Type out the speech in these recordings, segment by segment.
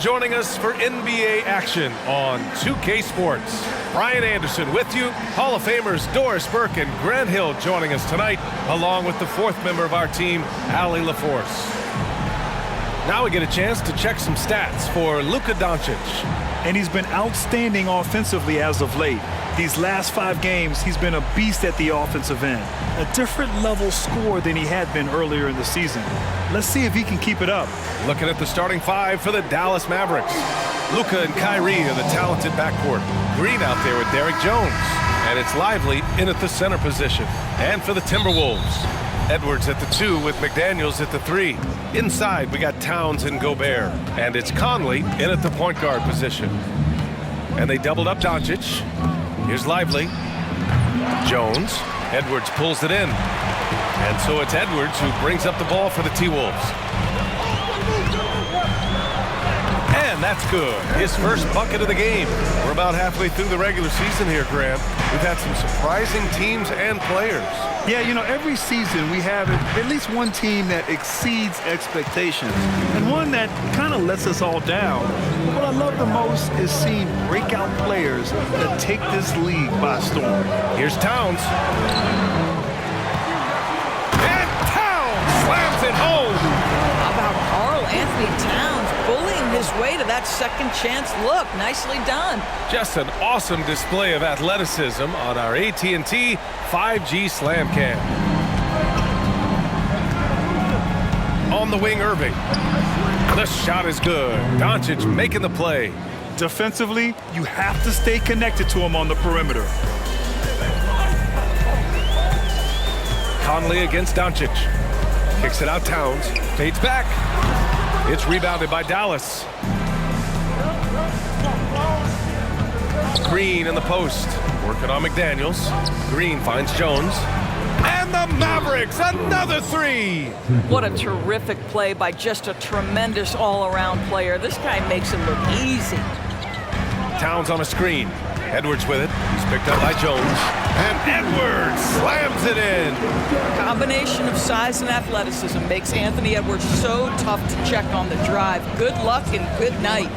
Joining us for NBA action on 2K Sports. Brian Anderson with you. Hall of Famers Doris Burke and Grant Hill joining us tonight, along with the fourth member of our team, Allie LaForce. Now we get a chance to check some stats for Luka Doncic. And he's been outstanding offensively as of late. These last 5 games, he's been a beast at the offensive end. A different level scorer than he had been earlier in the season. Let's see if he can keep it up. Looking at the starting 5 for the Dallas Mavericks. Luka and Kyrie are the talented backcourt. Green out there with Derrick Jones. And it's Lively in at the center position. And for the Timberwolves, Edwards at the 2 with McDaniels at the 3. Inside, we got Towns and Gobert. And it's Conley in at the point guard position. And they doubled up Doncic. Here's Lively. Jones. Edwards pulls it in. And so it's Edwards who brings up the ball for the T-Wolves. And that's good. His first bucket of the game. We're about halfway through the regular season here, Grant. We've had some surprising teams and players. Yeah, you know, every season we have at least one team that exceeds expectations and one that kind of lets us all down. But what I love the most is seeing breakout players that take this league by storm. Here's Towns. And Towns slams it home. How about Karl Anthony Towns bullying his way to that second chance look? Nicely done. Just an awesome display of athleticism on our AT&T 5G Slam Cam. On the wing, Irving. The shot is good. Doncic making the play. Defensively, you have to stay connected to him on the perimeter. Conley against Doncic. Kicks it out, Towns. Fades back. It's rebounded by Dallas. Green in the post. Working on McDaniels. Green finds Jones. And the Mavericks, another 3. What a terrific play by just a tremendous all-around player. This guy makes it look easy. Towns on a screen. Edwards with it. He's picked up by Jones. And Edwards slams it in. A combination of size and athleticism makes Anthony Edwards so tough to check on the drive. Good luck and good night.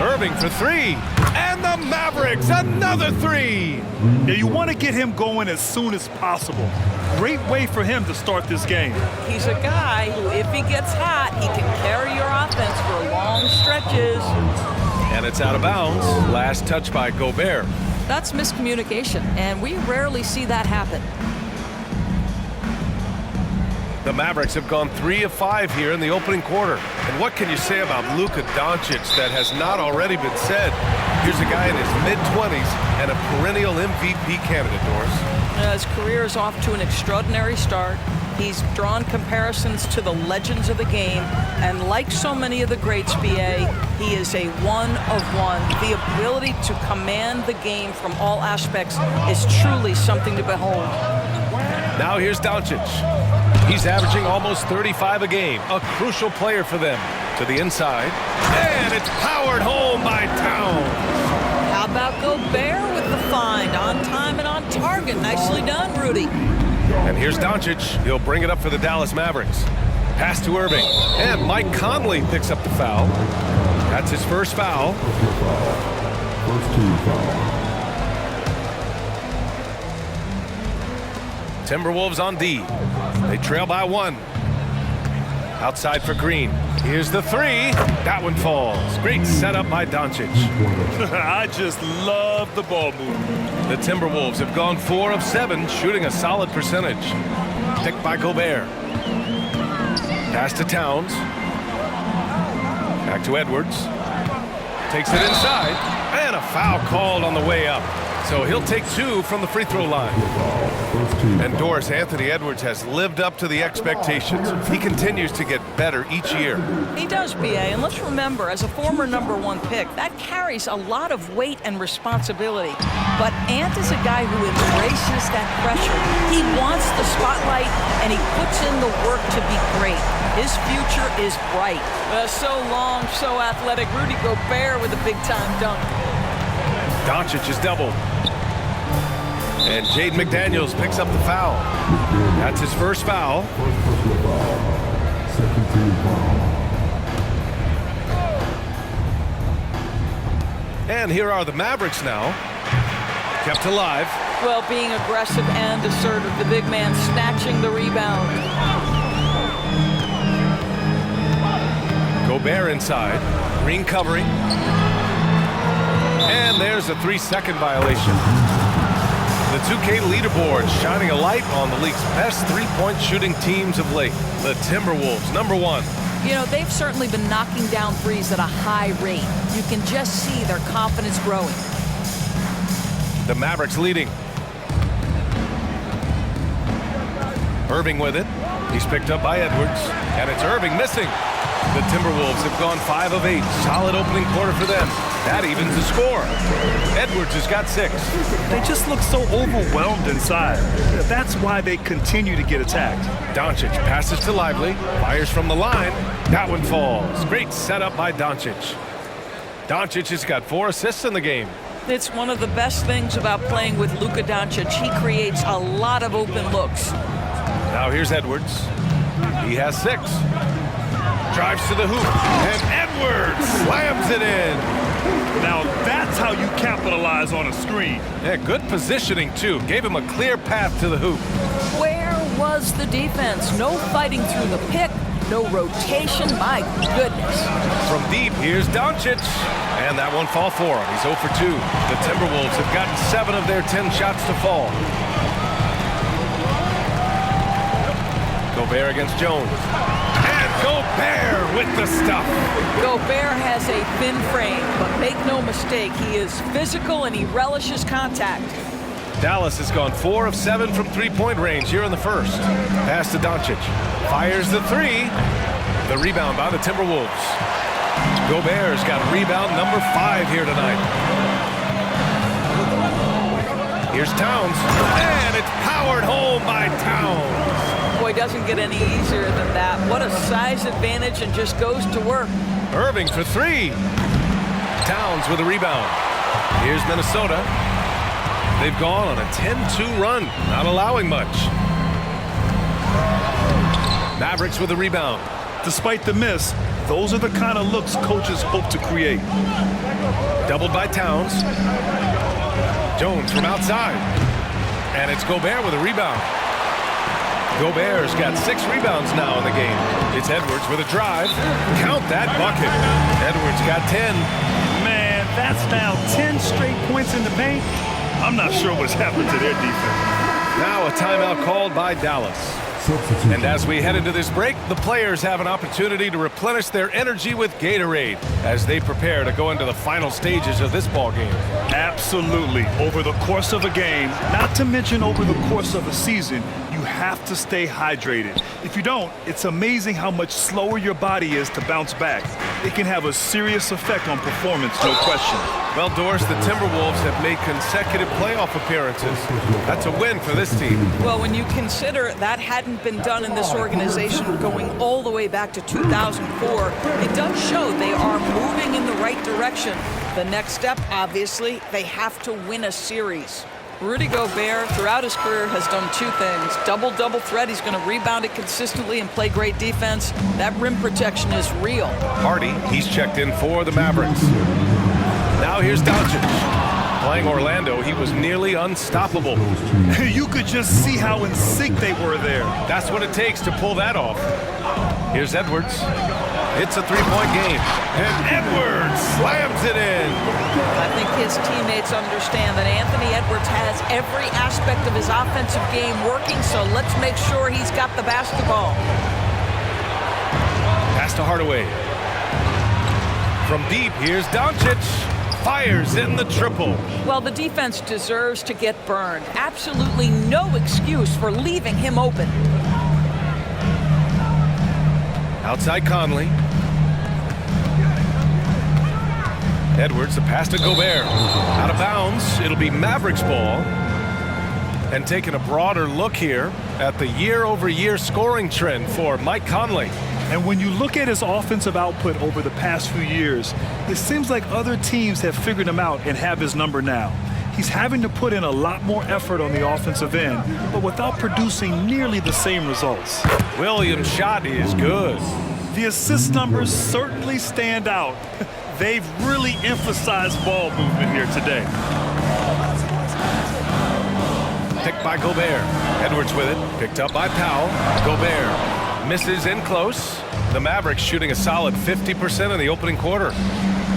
Irving for 3. And the Mavericks, another 3. Now you want to get him going as soon as possible. Great way for him to start this game. He's a guy who, if he gets hot, he can carry your offense for long stretches. And it's out of bounds. Last touch by Gobert. That's miscommunication, and we rarely see that happen. The Mavericks have gone 3 of 5 here in the opening quarter. And what can you say about Luka Doncic that has not already been said? Here's a guy in his mid-20s and a perennial MVP candidate, Doris. His career is off to an extraordinary start. He's drawn comparisons to the legends of the game, and like so many of the greats, BA, he is a one of one. The ability to command the game from all aspects is truly something to behold. Now here's Doncic. He's averaging almost 35 a game, a crucial player for them. To the inside, and it's powered home by Towns. How about Gobert with the find? On time and on target. Nicely done, Rudy. And here's Doncic. He'll bring it up for the Dallas Mavericks. Pass to Irving. And Mike Conley picks up the foul. That's his first foul. First team foul. Timberwolves on D. They trail by 1. Outside for Green. Here's the 3. That one falls. Great setup by Doncic. I just love the ball movement. The Timberwolves have gone 4 of 7, shooting a solid percentage. Picked by Gobert. Pass to Towns. Back to Edwards. Takes it inside. And a foul called on the way up. So he'll take 2 from the free throw line. And Doris, Anthony Edwards has lived up to the expectations. He continues to get better each year. He does, BA, and let's remember, as a former #1 pick, that carries a lot of weight and responsibility. But Ant is a guy who embraces that pressure. He wants the spotlight, and he puts in the work to be great. His future is bright. So long, so athletic. Rudy Gobert with a big-time dunk. Doncic is doubled. And Jaden McDaniels picks up the foul. That's his first foul. Second team foul. And here are the Mavericks now. Kept alive. Well, being aggressive and assertive. The big man snatching the rebound. Gobert inside. Green covering. And there's a 3-second violation. The 2K leaderboard shining a light on the league's best three-point shooting teams of late. The Timberwolves, #1. You know, they've certainly been knocking down threes at a high rate. You can just see their confidence growing. The Mavericks leading. Irving with it. He's picked up by Edwards. And it's Irving missing. The Timberwolves have gone 5 of 8. Solid opening quarter for them. That evens the score. Edwards has got 6. They just look so overwhelmed inside. That's why they continue to get attacked. Doncic passes to Lively. Fires from the line. That one falls. Great setup by Doncic. Doncic has got 4 assists in the game. It's one of the best things about playing with Luka Doncic. He creates a lot of open looks. Now here's Edwards. He has 6. Drives to the hoop. And Edwards slams it in. Now that's how you capitalize on a screen. Yeah, good positioning, too. Gave him a clear path to the hoop. Where was the defense? No fighting through the pick. No rotation. My goodness. From deep, here's Doncic. And that one fall for him. He's 0 for 2. The Timberwolves have gotten 7 of their 10 shots to fall. Gobert against Jones. And Gobert with the stuff. Gobert has a thin frame, but make no mistake, he is physical and he relishes contact. Dallas has gone 4 of 7 from three-point range here in the first. Pass to Doncic. Fires the 3. The rebound by the Timberwolves. Gobert's got rebound number 5 here tonight. Here's Towns. And it's powered home by Towns. Boy, doesn't get any easier than that. What a size advantage, and just goes to work. Irving for 3. Towns with a rebound. Here's Minnesota. They've gone on a 10-2 run, not allowing much. Mavericks with a rebound. Despite the miss, those are the kind of looks coaches hope to create. Doubled by Towns. Jones from outside. And it's Gobert with a rebound. Gobert's got 6 rebounds now in the game. It's Edwards with a drive. Count that bucket. Edwards got 10. Man, that's now 10 straight points in the paint. I'm not sure what's happened to their defense. Now a timeout called by Dallas. And as we head into this break, the players have an opportunity to replenish their energy with Gatorade as they prepare to go into the final stages of this ball game. Absolutely. Over the course of a game, not to mention over the course of a season, you have to stay hydrated. If you don't, it's amazing how much slower your body is to bounce back. It can have a serious effect on performance, no question. Well, Doris, the Timberwolves have made consecutive playoff appearances. That's a win for this team. Well, when you consider that hadn't been done in this organization going all the way back to 2004, it does show they are moving in the right direction. The next step, obviously, they have to win a series. Rudy Gobert, throughout his career, has done 2 things. Double-double threat. He's going to rebound it consistently and play great defense. That rim protection is real. Hardy, he's checked in for the Mavericks. Now here's Doncic. Playing Orlando, he was nearly unstoppable. You could just see how in sync they were there. That's what it takes to pull that off. Here's Edwards. It's a 3-point game. And Edwards slams it in. I think his teammates understand that Anthony Edwards has every aspect of his offensive game working, so let's make sure he's got the basketball. Pass to Hardaway. From deep, here's Doncic. Fires in the triple. Well, the defense deserves to get burned. Absolutely no excuse for leaving him open. Outside Conley. Edwards, the pass to Gobert. Out of bounds. It'll be Mavericks ball. And taking a broader look here at the year-over-year scoring trend for Mike Conley. And when you look at his offensive output over the past few years, it seems like other teams have figured him out and have his number now. He's having to put in a lot more effort on the offensive end, but without producing nearly the same results. Williams' shot is good. The assist numbers certainly stand out. They've really emphasized ball movement here today. Picked by Gobert. Edwards with it. Picked up by Powell. Gobert misses in close. The Mavericks shooting a solid 50% in the opening quarter.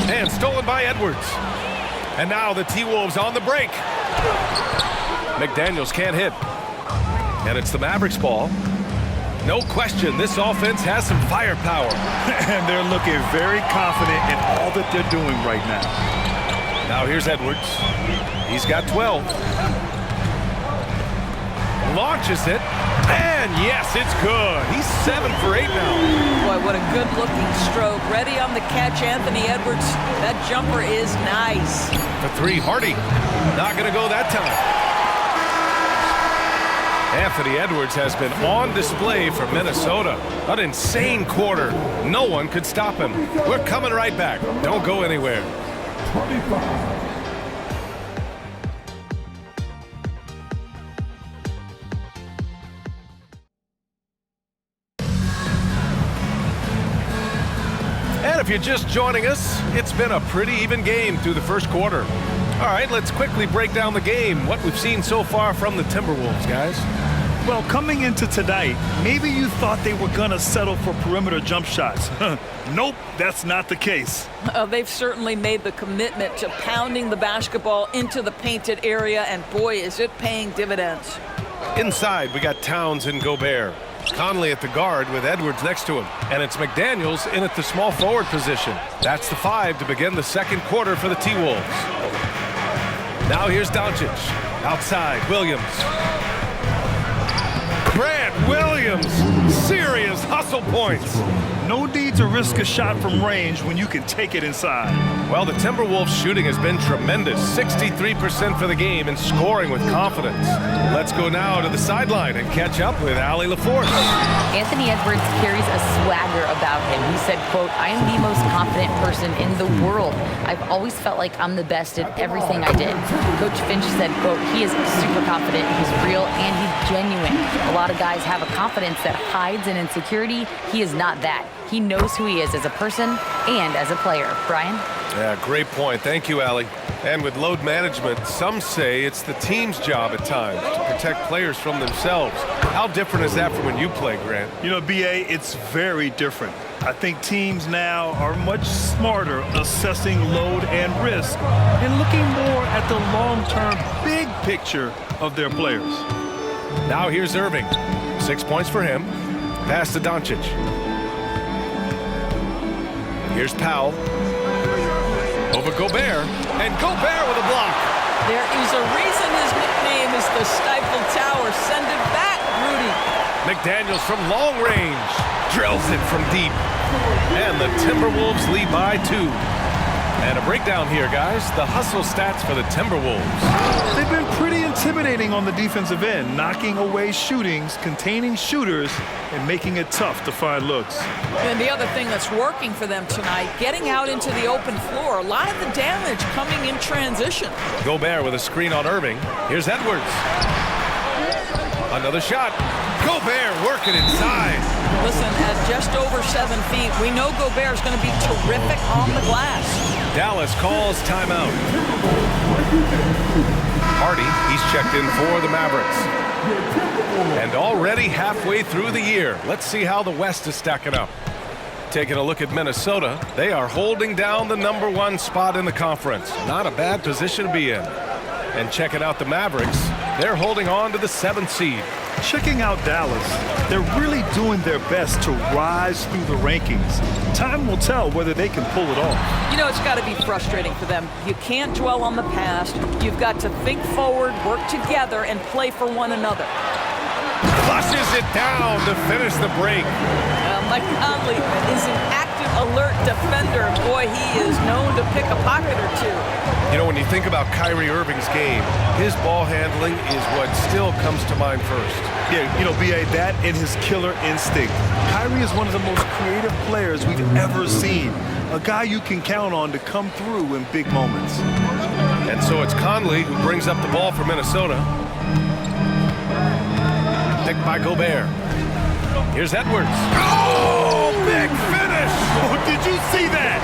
And stolen by Edwards. And now the T-Wolves on the break. McDaniels can't hit. And it's the Mavericks ball. No question, this offense has some firepower. And they're looking very confident in all that they're doing right now. Now here's Edwards. He's got 12. Launches it. And yes, it's good. He's 7 for 8 now. Boy, what a good-looking stroke. Ready on the catch, Anthony Edwards. That jumper is nice. For 3, Hardy. Not going to go that time. Anthony Edwards has been on display for Minnesota. An insane quarter. No one could stop him. We're coming right back. Don't go anywhere. 25. And if you're just joining us, it's been a pretty even game through the first quarter. All right, let's quickly break down the game, what we've seen so far from the Timberwolves, guys. Well, coming into tonight, maybe you thought they were going to settle for perimeter jump shots. Nope, that's not the case. They've certainly made the commitment to pounding the basketball into the painted area, and boy, is it paying dividends. Inside, we got Towns and Gobert. Conley at the guard with Edwards next to him. And it's McDaniels in at the small forward position. That's the 5 to begin the second quarter for the T-Wolves. Now here's Doncic. Outside, Williams. Grant Williams. Serious hustle points. No need to risk a shot from range when you can take it inside. Well, the Timberwolves shooting has been tremendous. 63% for the game and scoring with confidence. Let's go now to the sideline and catch up with Allie LaForce. Anthony Edwards carries a swagger about him. He said, quote, "I am the most confident person in the world. I've always felt like I'm the best at everything I did." Coach Finch said, quote, "He is super confident, he's real, and he's genuine. A lot of guys have a confidence that hides an insecurity. He is not that. He knows who he is as a person and as a player." Brian? Yeah, great point. Thank you, Allie. And with load management, some say it's the team's job at times to protect players from themselves. How different is that from when you play, Grant? You know, B.A., it's very different. I think teams now are much smarter assessing load and risk and looking more at the long-term big picture of their players. Now here's Irving. 6 points for him. Pass to Doncic. Here's Powell. Over Gobert. And Gobert with a block. There is a reason his nickname is the Stifle Tower. Send it back, Rudy. McDaniels from long range. Drills it from deep. And the Timberwolves lead by 2. And a breakdown here, guys. The hustle stats for the Timberwolves. They've been pretty intimidating on the defensive end, knocking away shootings, containing shooters, and making it tough to find looks. And the other thing that's working for them tonight, getting out into the open floor. A lot of the damage coming in transition. Gobert with a screen on Irving. Here's Edwards. Another shot. Gobert working inside. Listen, at just over 7 feet, we know Gobert's going to be terrific on the glass. Dallas calls timeout. Hardy, he's checked in for the Mavericks. And already halfway through the year, let's see how the West is stacking up. Taking a look at Minnesota, they are holding down the #1 spot in the conference. Not a bad position to be in. And checking out the Mavericks, they're holding on to the 7th seed. Checking out Dallas, they're really doing their best to rise through the rankings. Time will tell whether they can pull it off. You know, it's got to be frustrating for them. You can't dwell on the past. You've got to think forward, work together, and play for one another. Flushes it down to finish the break. Mike Conley is an active, alert defender. Boy, he is known to pick a pocket or two. You know, when you think about Kyrie Irving's game, his ball handling is what still comes to mind first. Yeah, you know, B.A., that and his killer instinct. Kyrie is one of the most creative players we've ever seen. A guy you can count on to come through in big moments. And so it's Conley who brings up the ball for Minnesota. Picked by Gobert. Here's Edwards. Oh, big finish! Oh, did you see that?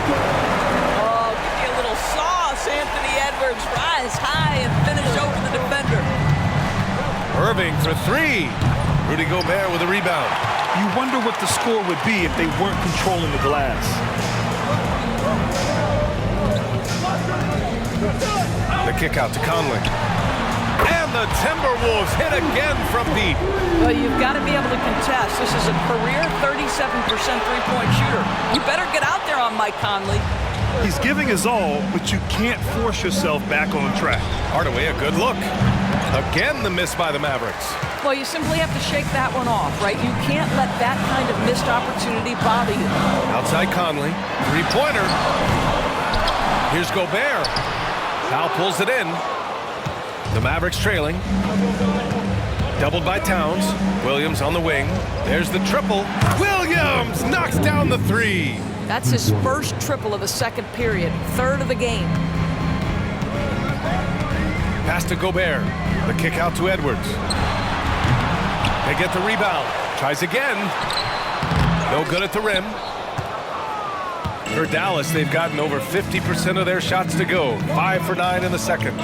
rise high and finish over the defender. Irving for three. Rudy Gobert with a rebound. You wonder what the score would be if they weren't controlling the glass. The kick out to Conley. And the Timberwolves hit again from deep. Well, you've got to be able to contest. This is a career 37% three-point shooter. You better get out there on Mike Conley. He's giving his all, but you can't force yourself back on track. Hardaway, a good look. Again, the miss by the Mavericks. Well, you simply have to shake that one off, right? You can't let that kind of missed opportunity bother you. Outside Conley. Three-pointer. Here's Gobert. Now pulls it in. The Mavericks trailing. Doubled by Towns. Williams on the wing. There's the triple. Williams knocks down the three. That's his first triple of the second period, third of the game. Pass to Gobert. The kick out to Edwards. They get the rebound. Tries again. No good at the rim. For Dallas, they've gotten over 50% of their shots to go. 5 for 9 in the second.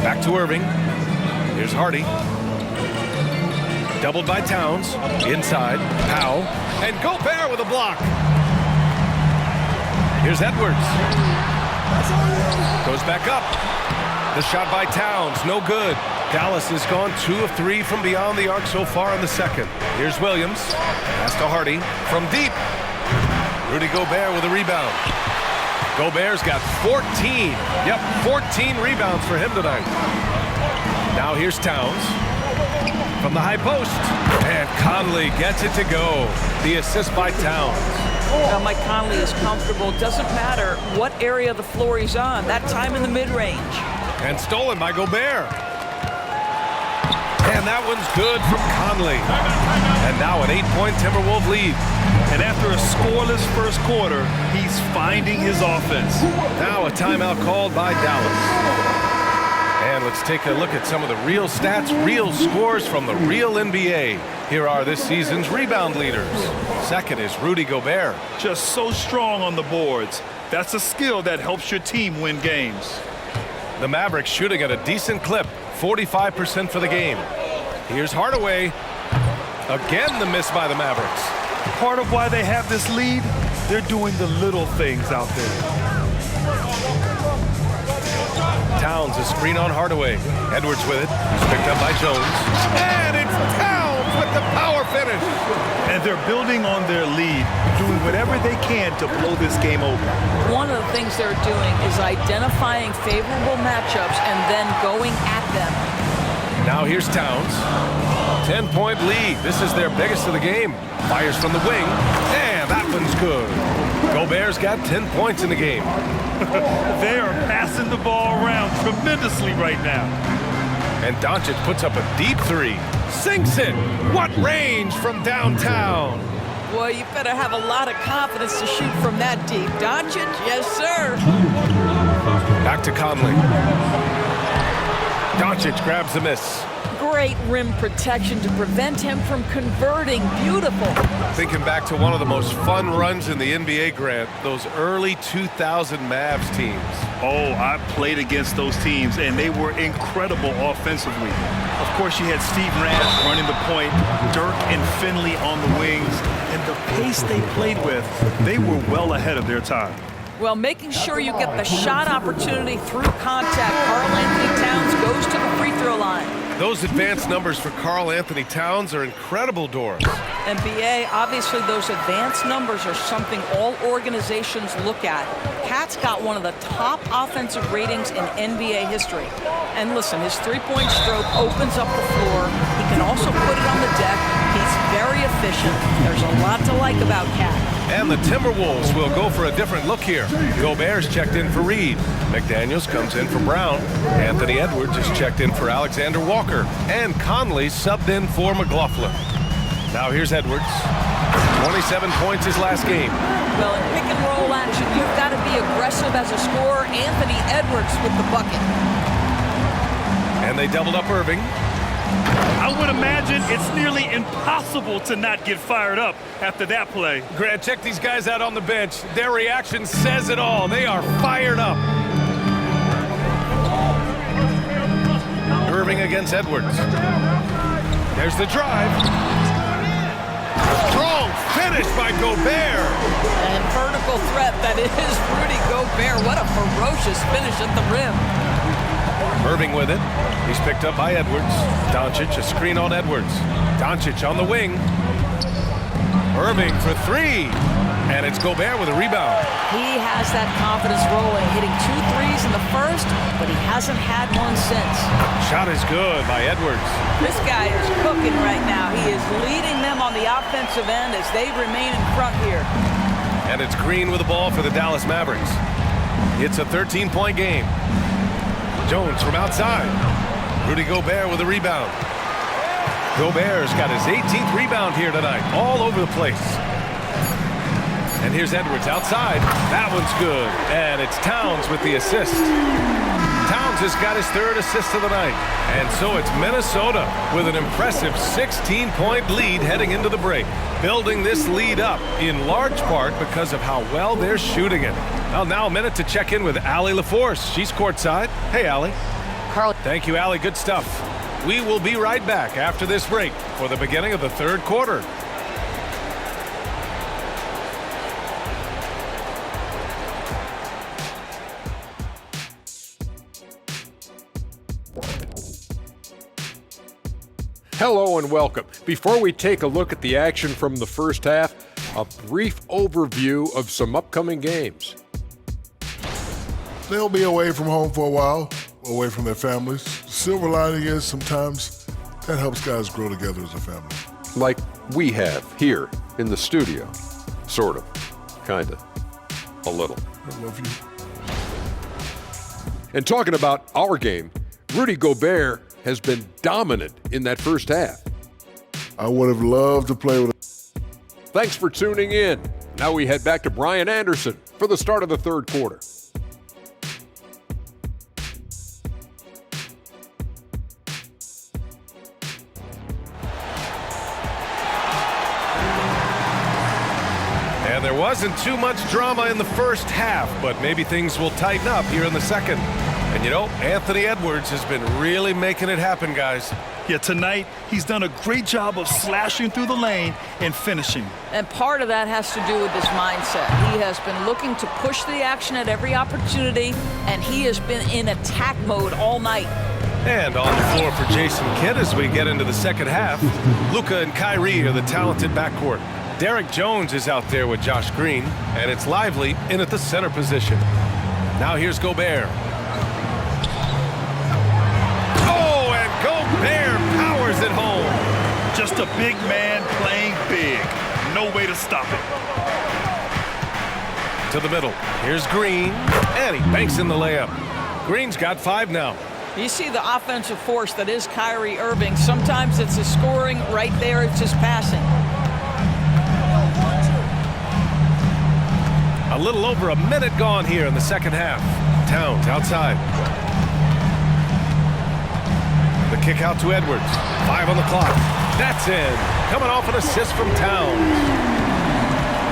Back to Irving. Here's Hardy. Doubled by Towns. Inside. Powell. And Gobert with a block. Here's Edwards. Goes back up. The shot by Towns. No good. Dallas has gone 2 of 3 from beyond the arc so far in the second. Here's Williams. Pass to Hardy. From deep. Rudy Gobert with a rebound. Gobert's got 14. Yep, 14 rebounds for him tonight. Now here's Towns. From the high post. And Conley gets it to go. The assist by Towns. Now, Mike Conley is comfortable. Doesn't matter what area of the floor he's on. That time in the mid-range. And stolen by Gobert. And that one's good from Conley. And now an 8-point Timberwolves lead. And after a scoreless first quarter, he's finding his offense. Now a timeout called by Dallas. And let's take a look at some of the real stats, real scores from the real NBA. Here are this season's rebound leaders. Second is Rudy Gobert. Just so strong on the boards. That's a skill that helps your team win games. The Mavericks shooting at a decent clip, 45% for the game. Here's Hardaway. Again, the miss by the Mavericks. Part of why they have this lead, they're doing the little things out there. Towns, a screen on Hardaway. Edwards with it. It's picked up by Jones. And it's Towns with the power finish. And they're building on their lead, doing whatever they can to blow this game open. One of the things they're doing is identifying favorable matchups and then going at them. Now here's Towns. 10-point lead. This is their biggest of the game. Fires from the wing. And that one's good. Gobert's got 10 points in the game. They are passing the ball around tremendously right now. And Doncic puts up a deep three. Sinks it. What range from downtown. Boy, you better have a lot of confidence to shoot from that deep. Doncic, yes, sir. Back to Conley. Doncic grabs the miss. Great rim protection to prevent him from converting. Beautiful. Thinking back to one of the most fun runs in the NBA, Grant, those early 2000 Mavs teams. Oh, I played against those teams, and they were incredible offensively. Of course, you had Steve Nash running the point, Dirk and Finley on the wings, and the pace they played with, they were well ahead of their time. Well, making sure you get the shot opportunity through contact. Karl-Anthony Towns goes to the free throw line. Those advanced numbers for Karl-Anthony Towns are incredible, Doris. NBA, obviously those advanced numbers are something all organizations look at. Cat's got one of the top offensive ratings in NBA history. And listen, his three-point stroke opens up the floor. He can also put it on the deck. He's very efficient. There's a lot to like about Cat. And the Timberwolves will go for a different look here. Gobert's checked in for Reed. McDaniels comes in for Brown. Anthony Edwards is checked in for Alexander Walker. And Conley subbed in for McLaughlin. Now here's Edwards. 27 points his last game. Well, in pick and roll action, you've got to be aggressive as a scorer. Anthony Edwards with the bucket. And they doubled up Irving. I would imagine it's nearly impossible to not get fired up after that play. Grant, check these guys out on the bench. Their reaction says it all. They are fired up. Irving against Edwards. There's the drive. Strong finish by Gobert. And vertical threat that is Rudy Gobert. What a ferocious finish at the rim. Irving with it. He's picked up by Edwards. Doncic, a screen on Edwards. Doncic on the wing. Irving for three. And it's Gobert with a rebound. He has that confidence rolling, hitting 2 threes in the first, but he hasn't had one since. Shot is good by Edwards. This guy is cooking right now. He is leading them on the offensive end as they remain in front here. And it's Green with the ball for the Dallas Mavericks. It's a 13-point game. Jones from outside. Rudy Gobert with a rebound. Gobert's got his 18th rebound here tonight, all over the place. And here's Edwards outside. That one's good. And it's Towns with the assist. Towns has got his 3rd assist of the night. And so it's Minnesota with an impressive 16-point lead heading into the break. Building this lead up in large part because of how well they're shooting it. Well, now a minute to check in with Allie LaForce. She's courtside. Hey, Allie. Carl. Thank you, Allie. Good stuff. We will be right back after this break for the beginning of the 3rd quarter. Hello and welcome. Before we take a look at the action from the first half, a brief overview of some upcoming games. They'll be away from home for a while, away from their families. The silver lining is sometimes that helps guys grow together as a family. Like we have here in the studio. Sort of. Kinda. A little. I love you. And talking about our game, Rudy Gobert has been dominant in that first half. I would have loved to play with him. Thanks for tuning in. Now we head back to Brian Anderson for the start of the 3rd quarter. And there wasn't too much drama in the first half, but maybe things will tighten up here in the second. And you know, Anthony Edwards has been really making it happen, guys. Yeah, tonight he's done a great job of slashing through the lane and finishing. And part of that has to do with his mindset. He has been looking to push the action at every opportunity, and he has been in attack mode all night. And on the floor for Jason Kidd as we get into the second half, Luka and Kyrie are the talented backcourt. Derek Jones is out there with Josh Green, and it's Lively in at the center position. Now here's Gobert. Gobert powers it home. Just a big man playing big. No way to stop it. To the middle. Here's Green. And he banks in the layup. Green's got 5 now. You see the offensive force that is Kyrie Irving. Sometimes it's his scoring. Right there, it's his passing. A little over a minute gone here in the second half. Towns outside. The kick out to Edwards. 5 on the clock. That's in. Coming off an assist from Towns.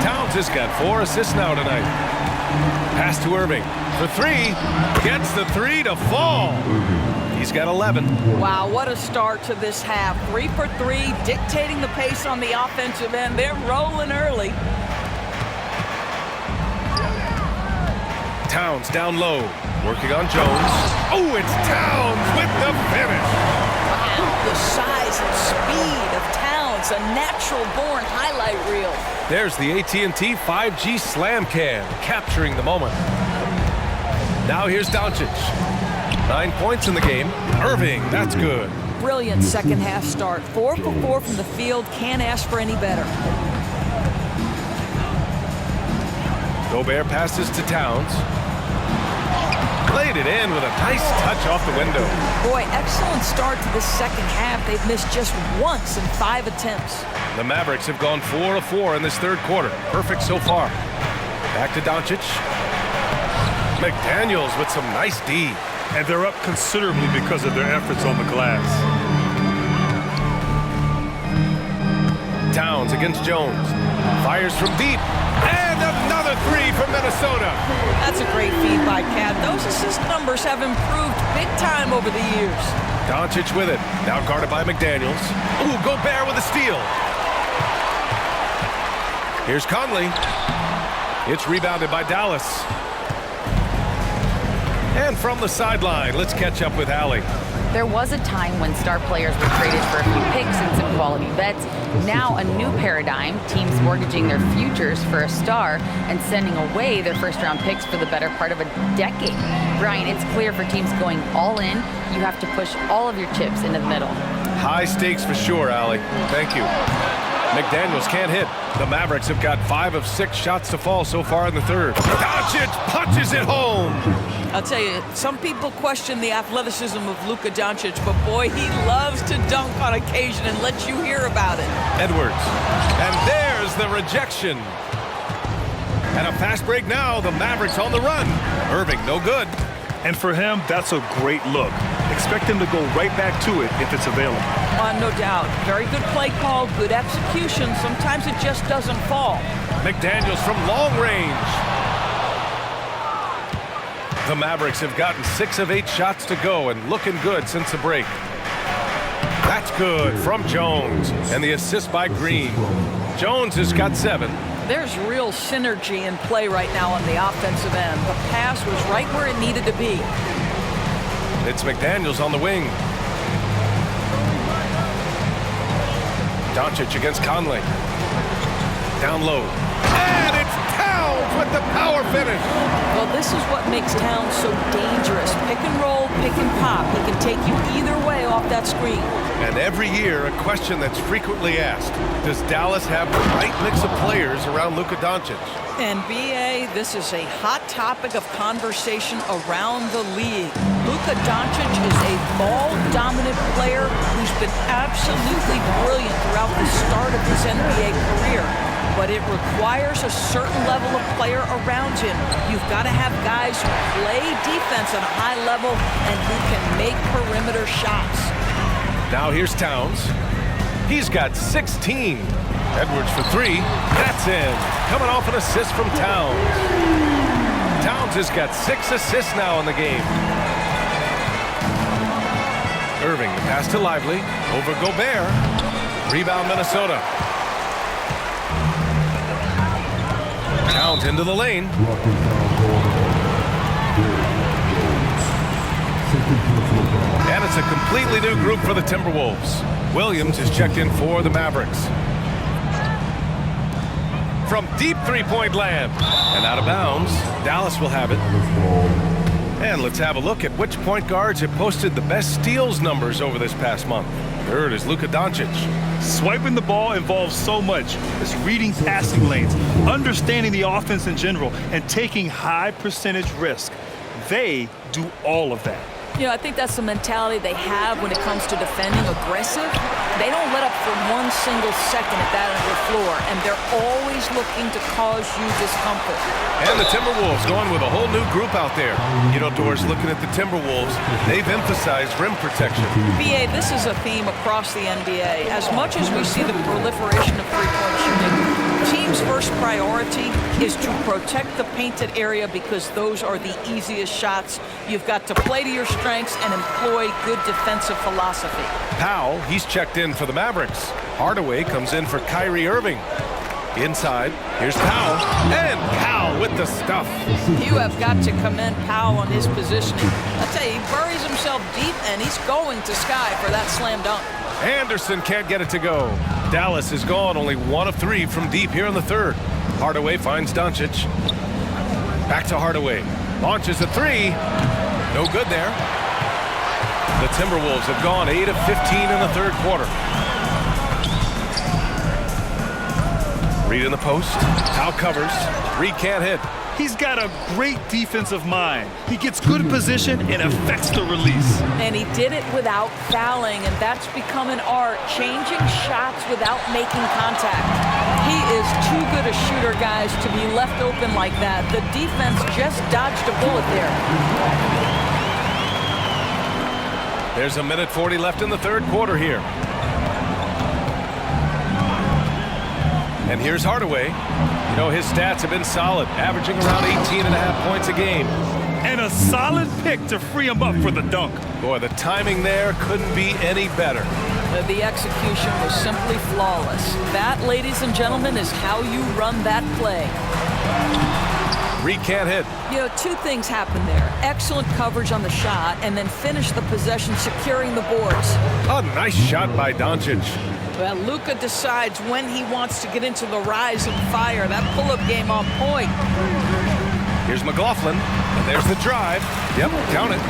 Towns has got 4 assists now tonight. Pass to Irving for 3. Gets the 3 to fall. He's got 11. Wow, what a start to this half. 3 for 3, dictating the pace on the offensive end. They're rolling early. Towns down low. Working on Jones. Oh, it's Towns with the finish. Wow, the size and speed of Towns, a natural-born highlight reel. There's the AT&T 5G Slam Cam, capturing the moment. Now here's Doncic. 9 points in the game. Irving, that's good. Brilliant second half start. 4 for 4 from the field. Can't ask for any better. Gobert passes to Towns. Played it in with a nice touch off the window. Boy, excellent start to the second half. They've missed just once in 5 attempts. The Mavericks have gone 4 of 4 in this 3rd quarter. Perfect so far. Back to Doncic. McDaniels with some nice D. And they're up considerably because of their efforts on the glass. Towns against Jones. Fires from deep. And another 3 from Minnesota. That's a great feed by Cat. Those assist numbers have improved big time over the years. Doncic with it. Now guarded by McDaniels. Ooh, Gobert with a steal. Here's Conley. It's rebounded by Dallas. And from the sideline, let's catch up with Allie. There was a time when star players were traded for a few picks and some quality vets. Now a new paradigm, teams mortgaging their futures for a star and sending away their first-round picks for the better part of a decade. Brian, it's clear for teams going all in, you have to push all of your chips into the middle. High stakes for sure, Allie. Thank you. McDaniels can't hit. The Mavericks have got 5 of 6 shots to fall so far in the third. Doncic punches it home. I'll tell you, some people question the athleticism of Luka Doncic, but boy, he loves to dunk on occasion and let you hear about it. Edwards. And there's the rejection. And a fast break now. The Mavericks on the run. Irving, no good. And for him, that's a great look. Expect him to go right back to it if it's available. No doubt. Very good play call, good execution. Sometimes it just doesn't fall. McDaniels from long range. The Mavericks have gotten 6 of 8 shots to go and looking good since the break. That's good from Jones. And the assist by Green. Jones has got 7. There's real synergy in play right now on the offensive end. The pass was right where it needed to be. It's McDaniels on the wing. Doncic against Conley. Down low. And it's Towns with the power finish. Well, this is what makes Towns so dangerous. Pick and roll, pick and pop. He can take you either way off that screen. And every year, a question that's frequently asked. Does Dallas have the right mix of players around Luka Doncic? And B.A., this is a hot topic of conversation around the league. Luka Doncic is a ball-dominant player who's been absolutely brilliant throughout the start of his NBA career. But it requires a certain level of player around him. You've got to have guys who play defense at a high level and who can make perimeter shots. Now here's Towns. He's got 16. Edwards for 3. That's in. Coming off an assist from Towns. Towns has got 6 assists now in the game. Irving, the pass to Lively. Over Gobert. Rebound Minnesota. Towns into the lane. And it's a completely new group for the Timberwolves. Williams is checked in for the Mavericks. From deep three-point land. And out of bounds. Dallas will have it. And let's have a look at which point guards have posted the best steals numbers over this past month. Third is Luka Doncic. Swiping the ball involves so much. It's reading passing lanes, understanding the offense in general, and taking high percentage risk. They do all of that. You know, I think that's the mentality they have when it comes to defending aggressive. They don't let up for one single second at that end of the floor, and they're always looking to cause you discomfort. And the Timberwolves going with a whole new group out there. You know, Doris, looking at the Timberwolves, they've emphasized rim protection. B.A., this is a theme across the NBA. As much as we see the proliferation of three-point shooting, team's first priority is to protect the painted area because those are the easiest shots. You've got to play to your strengths and employ good defensive philosophy. Powell, he's checked in for the Mavericks. Hardaway comes in for Kyrie Irving. Inside, here's Powell, and Powell with the stuff. You have got to commend Powell on his positioning. I tell you, he buries himself deep, and he's going to sky for that slam dunk. Anderson can't get it to go. Dallas is gone, only 1 of 3 from deep here in the third. Hardaway finds Doncic. Back to Hardaway. Launches a 3. No good there. The Timberwolves have gone 8 of 15 in the third quarter. Reed in the post. Powell covers. Reed can't hit. He's got a great defensive mind. He gets good position and affects the release. And he did it without fouling, and that's become an art, changing shots without making contact. He is too good a shooter, guys, to be left open like that. The defense just dodged a bullet there. There's a minute 40 left in the third quarter here. And here's Hardaway. You know, his stats have been solid, averaging around 18.5 points a game. And a solid pick to free him up for the dunk. Boy, the timing there couldn't be any better. The execution was simply flawless. That, ladies and gentlemen, is how you run that play. Reed can't hit. You know, two things happened there. Excellent coverage on the shot, and then finish the possession securing the boards. A nice shot by Doncic. Well, Luka decides when he wants to get into the rise and fire. That pull-up game on point. Here's McLaughlin, and there's the drive. Yep, count it.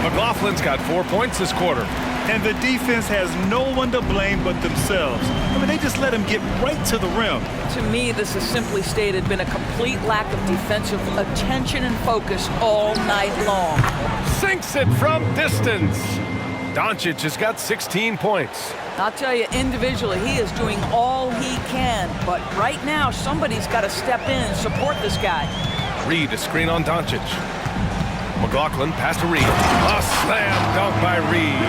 McLaughlin's got 4 points this quarter. And the defense has no one to blame but themselves. I mean, they just let him get right to the rim. To me, this has simply stated been a complete lack of defensive attention and focus all night long. Sinks it from distance. Doncic has got 16 points. I'll tell you, individually, he is doing all he can. But right now, somebody's got to step in and support this guy. Reed, a screen on Doncic. McLaughlin, pass to Reed. A slam dunk by Reed.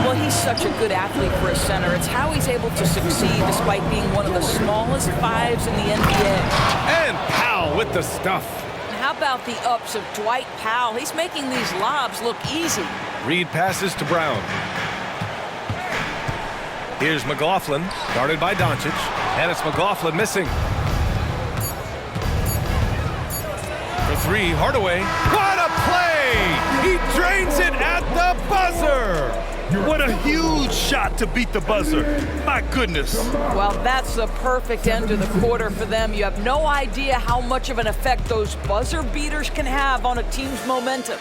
Well, he's such a good athlete for a center. It's how he's able to succeed despite being one of the smallest fives in the NBA. And Powell with the stuff. And how about the ups of Dwight Powell? He's making these lobs look easy. Reed passes to Brown. Here's McLaughlin, guarded by Doncic, and it's McLaughlin missing. For three, Hardaway. What a play! He drains it at the buzzer! What a huge shot to beat the buzzer. My goodness. Well, that's the perfect end to the quarter for them. You have no idea how much of an effect those buzzer beaters can have on a team's momentum.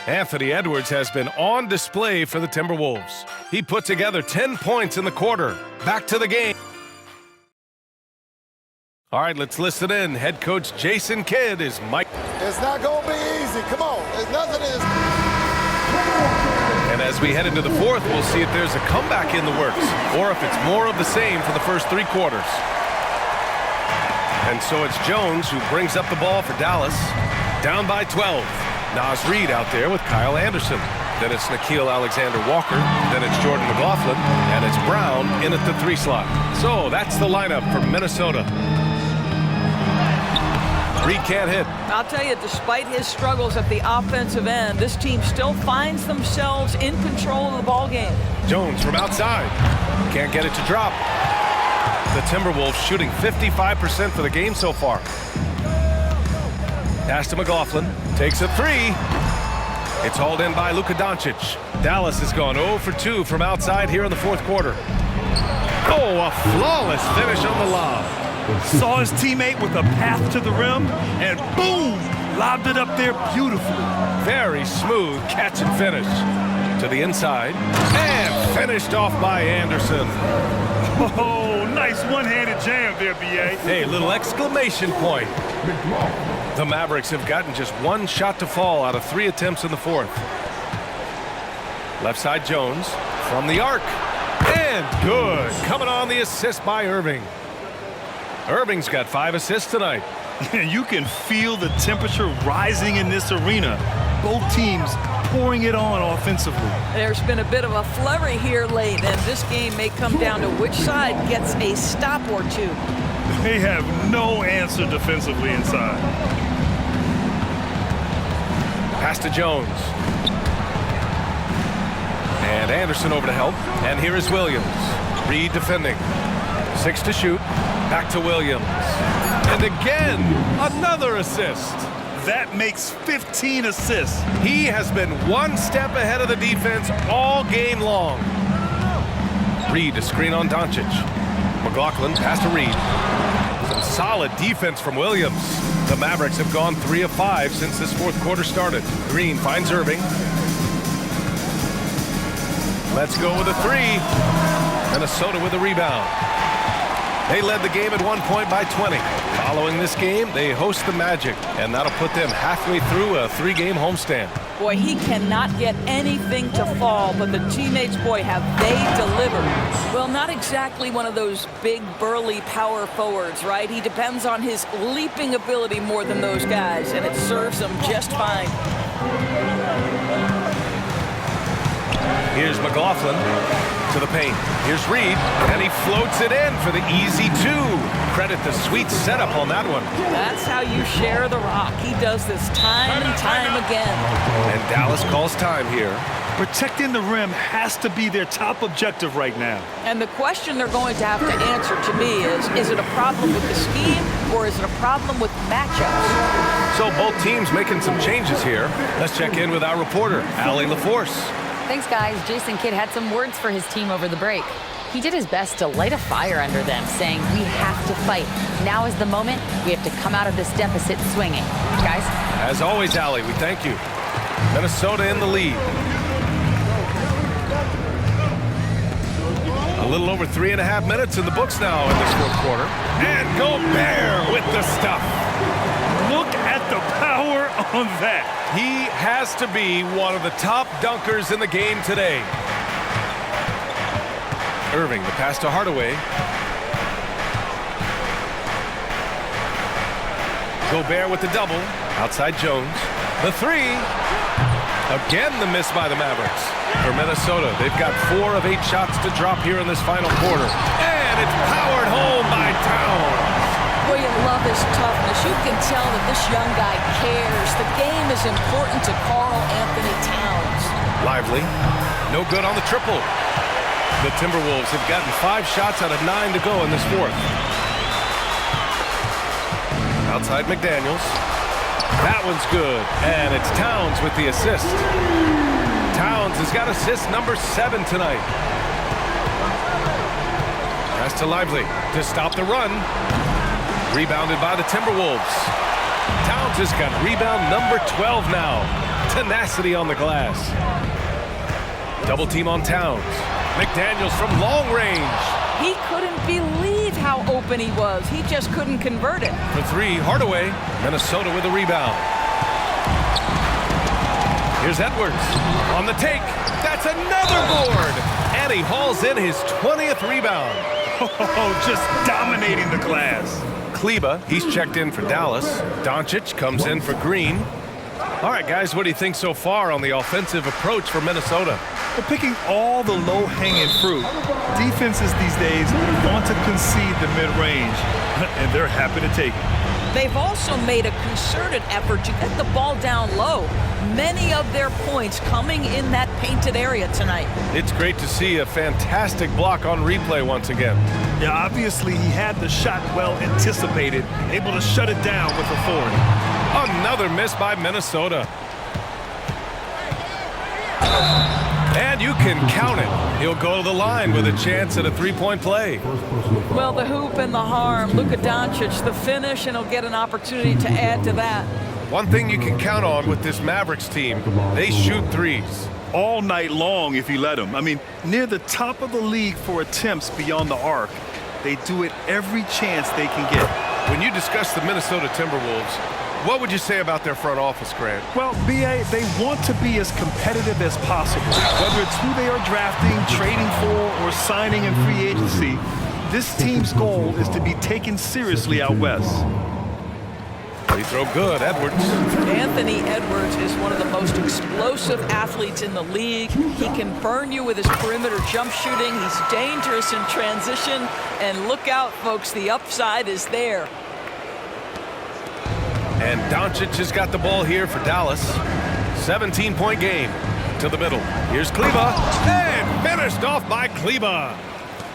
Anthony Edwards has been on display for the Timberwolves. He put together 10 points in the quarter. Back to the game. All right, let's listen in. Head coach Jason Kidd is Mike. It's not going to be easy. Come on. There's nothing is. And as we head into the fourth, we'll see if there's a comeback in the works or if it's more of the same for the first three quarters. And so it's Jones who brings up the ball for Dallas. Down by 12. Naz Reid out there with Kyle Anderson. Then it's Nickeil Alexander-Walker. Then it's Jordan McLaughlin. And it's Brown in at the 3 slot. So that's the lineup for Minnesota. Reed can't hit. I'll tell you, despite his struggles at the offensive end, this team still finds themselves in control of the ball game. Jones from outside. Can't get it to drop. The Timberwolves shooting 55% for the game so far. Pass to McLaughlin. Takes a 3. It's hauled in by Luka Doncic. Dallas has gone 0 for 2 from outside here in the fourth quarter. Oh, a flawless finish on the lob. Saw his teammate with a path to the rim, and boom, lobbed it up there beautifully. Very smooth catch and finish. To the inside, and finished off by Anderson. Oh, nice one-handed jam there, B.A. Hey, little exclamation point. The Mavericks have gotten just 1 shot to fall out of 3 attempts in the fourth. Left side Jones from the arc. And good. Coming on the assist by Irving. Irving's got 5 assists tonight. You can feel the temperature rising in this arena. Both teams pouring it on offensively. There's been a bit of a flurry here late, and this game may come down to which side gets a stop or two. They have no answer defensively inside. Pass to Jones. And Anderson over to help. And here is Williams. Reed defending. 6 to shoot. Back to Williams. And again, another assist. That makes 15 assists. He has been 1 step ahead of the defense all game long. Reed, a screen on Doncic. McLaughlin, pass to Reed. Some solid defense from Williams. The Mavericks have gone 3 of 5 since this fourth quarter started. Green finds Irving. Let's go with a 3. Minnesota with a rebound. They led the game at 1 point by 20. Following this game, they host the Magic, and that'll put them halfway through a 3-game homestand. Boy, he cannot get anything to fall, but the teammates, boy, have they delivered. Well, not exactly one of those big, burly power forwards, right? He depends on his leaping ability more than those guys, and it serves him just fine. Here's McLaughlin to the paint. Here's Reed, and he floats it in for the easy 2. Credit the sweet setup on that one. That's how you share the rock. He does this time and time again. Dallas calls time here. Protecting the rim has to be their top objective right now. And the question they're going to have to answer to me is it a problem with the scheme or is it a problem with matchups? So both teams making some changes here. Let's check in with our reporter, Allie LaForce. Thanks, guys. Jason Kidd had some words for his team over the break. He did his best to light a fire under them, saying, we have to fight. Now is the moment. We have to come out of this deficit swinging. Guys? As always, Allie, we thank you. Minnesota in the lead. A little over 3.5 minutes in the books now in this fourth quarter. And Gobert with the stuff. Look at the power on that. He has to be one of the top dunkers in the game today. Irving, the pass to Hardaway. Gobert with the double. Outside Jones. The three. Again, the miss by the Mavericks. For Minnesota, they've got 4 of 8 shots to drop here in this final quarter. And it's powered home by Towns. Boy, you love his toughness. You can tell that this young guy cares. The game is important to Karl Anthony Towns. Lively. No good on the triple. The Timberwolves have gotten 5 shots out of 9 to go in this fourth. Outside McDaniels. That one's good. And it's Towns with the assist. Towns has got assist number 7 tonight. Pass to Lively to stop the run. Rebounded by the Timberwolves. Towns has got rebound number 12 now. Tenacity on the glass. Double team on Towns. McDaniels from long range. He couldn't believe how open he was. He just couldn't convert it. For 3, Hardaway. Minnesota with a rebound. Here's Edwards on the take. That's another board. And he hauls in his 20th rebound. Oh, just dominating the glass. Kleba, he's checked in for Dallas. Doncic comes in for Green. All right, guys, what do you think so far on the offensive approach for Minnesota? They're picking all the low-hanging fruit. Defenses these days want to concede the mid-range, and they're happy to take it. They've also made a concerted effort to get the ball down low. Many of their points coming in that painted area tonight. It's great to see a fantastic block on replay once again. Yeah, obviously he had the shot well anticipated, able to shut it down with authority. Another miss by Minnesota. And you can count it. He'll go to the line with a chance at a 3-point play. Well, the hoop and the harm. Luka Doncic, the finish, and he'll get an opportunity to add to that. One thing you can count on with this Mavericks team, they shoot threes. All night long if you let them. I mean, near the top of the league for attempts beyond the arc. They do it every chance they can get. When you discuss the Minnesota Timberwolves, what would you say about their front office, Grant? Well, B.A., they want to be as competitive as possible. Whether it's who they are drafting, trading for, or signing in free agency, this team's goal is to be taken seriously out west. Free throw good, Edwards. Anthony Edwards is one of the most explosive athletes in the league. He can burn you with his perimeter jump shooting. He's dangerous in transition. And look out, folks, the upside is there. And Doncic has got the ball here for Dallas. 17-point game to the middle. Here's Kleba. And finished off by Kleba.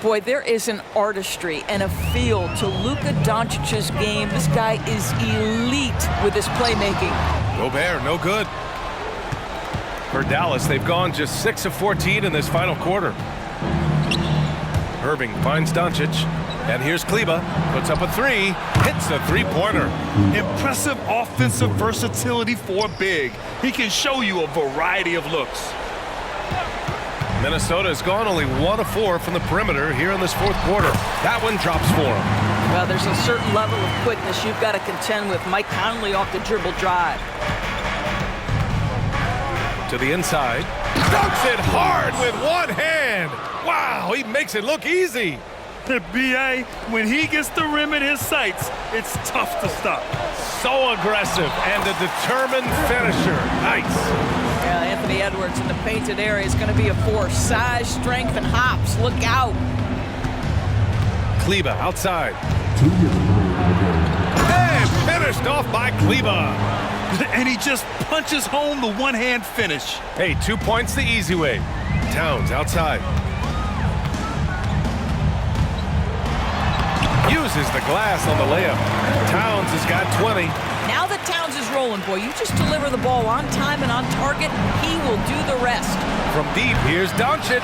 Boy, there is an artistry and a feel to Luka Doncic's game. This guy is elite with his playmaking. Gobert, no good. For Dallas, they've gone just 6 of 14 in this final quarter. Irving finds Doncic. And here's Kleba, puts up a 3, hits a 3-pointer. Impressive offensive versatility for big. He can show you a variety of looks. Minnesota has gone only 1 of 4 from the perimeter here in this fourth quarter. That one drops for him. Well, there's a certain level of quickness you've got to contend with. Mike Conley off the dribble drive. To the inside. Dunks it hard with one hand. Wow, he makes it look easy. B.A., when he gets the rim in his sights, it's tough to stop. So aggressive and a determined finisher. Nice. Yeah, Anthony Edwards in the painted area is going to be a force. Size, strength, and hops. Look out. Kleba outside. And finished off by Kleba. And he just punches home the one-hand finish. Hey, 2 points the easy way. Towns outside. Uses the glass on the layup. Towns has got 20. Now that Towns is rolling, boy, you just deliver the ball on time and on target, he will do the rest. From deep, here's Doncic.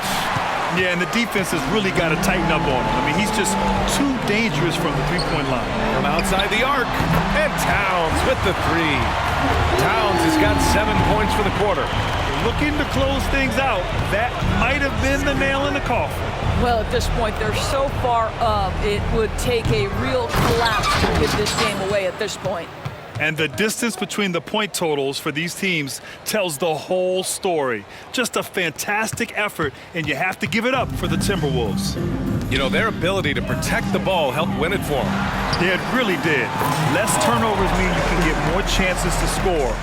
Yeah, and the defense has really got to tighten up on him. I mean, he's just too dangerous from the three-point line. From outside the arc. And Towns with the three. Towns has got 7 points for the quarter. Looking to close things out. That might have been the nail in the coffin. Well, at this point, they're so far up, it would take a real collapse to give this game away at this point. And the distance between the point totals for these teams tells the whole story. Just a fantastic effort, and you have to give it up for the Timberwolves. You know, their ability to protect the ball helped win it for them. Yeah, it really did. Less turnovers mean you can get more chances to score.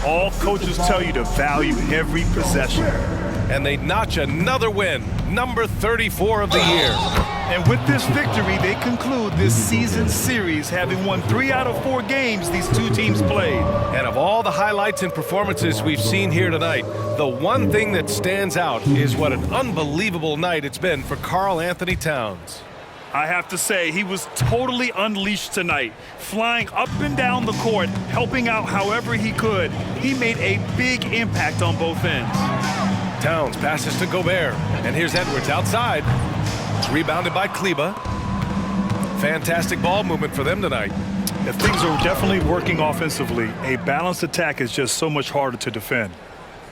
All coaches tell you to value every possession. And they notch another win, number 34 of the year. And with this victory, they conclude this season series, having won 3 out of 4 games these two teams played. And of all the highlights and performances we've seen here tonight, the one thing that stands out is what an unbelievable night it's been for Karl Anthony Towns. I have to say, he was totally unleashed tonight, flying up and down the court, helping out however he could. He made a big impact on both ends. Towns passes to Gobert, and here's Edwards outside. Rebounded by Kleba. Fantastic ball movement for them tonight. If things are definitely working offensively, a balanced attack is just so much harder to defend.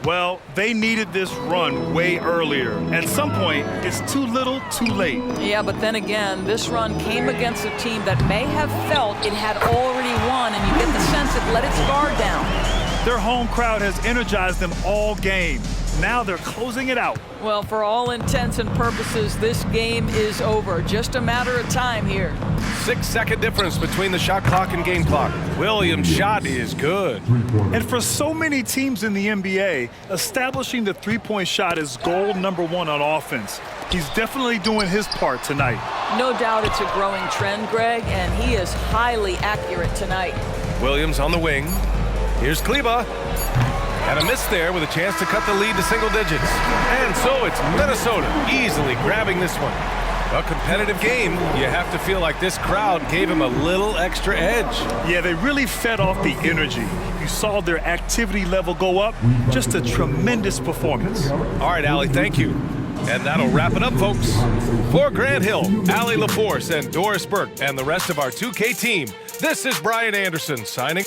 Well, they needed this run way earlier. At some point, it's too little, too late. Yeah, but then again, this run came against a team that may have felt it had already won, and you get the sense it let its guard down. Their home crowd has energized them all game. Now they're closing it out. Well, for all intents and purposes, this game is over. Just a matter of time here. 6-second difference between the shot clock and game clock. Williams' shot is good. And for so many teams in the NBA, establishing the three-point shot is goal number 1 on offense. He's definitely doing his part tonight. No doubt it's a growing trend, Greg, and he is highly accurate tonight. Williams on the wing. Here's Kleba. And a miss there with a chance to cut the lead to single digits. And so it's Minnesota easily grabbing this one. A competitive game. You have to feel like this crowd gave him a little extra edge. Yeah, they really fed off the energy. You saw their activity level go up. Just a tremendous performance. All right, Allie, thank you. And that'll wrap it up, folks. For Grant Hill, Allie LaForce, and Doris Burke, and the rest of our 2K team, this is Brian Anderson signing.